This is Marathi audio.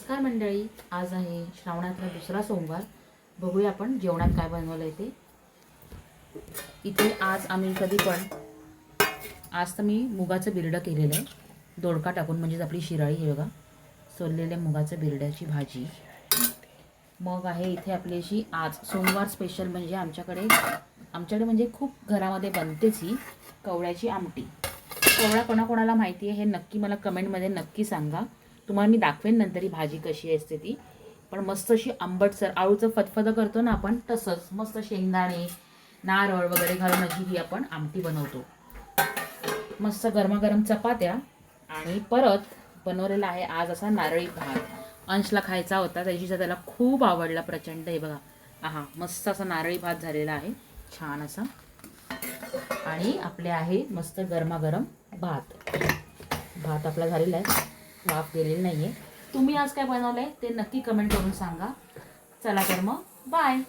नमस्कार मंडळी, आज आहे श्रावणातला दुसरा सोमवार. बघूया आपण जेवणात काय बनवलं आहे ते. इथे आज आम्ही आज तर मी मुगाचं बिरडं केलेलं आहे, दोडका टाकून, म्हणजेच आपली शिराळी. हे बघा, सोललेल्या मुगाचं बिरड्याची भाजी. मग आहे इथे आपल्याशी आज सोमवार स्पेशल, म्हणजे आमच्याकडे म्हणजे खूप घरामध्ये बनतेच ही कवळ्याची आमटी. कवळा कोणाकोणाला माहिती आहे हे नक्की मला कमेंटमध्ये नक्की सांगा. तुम्हाला मी दाखवेन नंतर ही भाजी कशी असते ती. पण मस्त अशी आंबटसर, आळूचं फतफदं करतो ना आपण, तसंच मस्त शेंगदाणे नारळ वगैरे घालून अशी ही आपण आमटी बनवतो. मस्त गरमागरम चपात्या आणि परत बनवलेला आहे आज असा नारळी भात. अंशला खायचा होता, त्याची त्याला खूप आवडला प्रचंड. हे बघा, आहा, मस्त असा नारळी भात झालेला आहे, छान असा. आणि आपले आहे मस्त गरमागरम भात आपला झालेला आहे, वाफ गेलेली नाही आहे. तुम्ही आज काय बनवलं आहे ते नक्की कमेंट करून सांगा. चला तर मग बाय.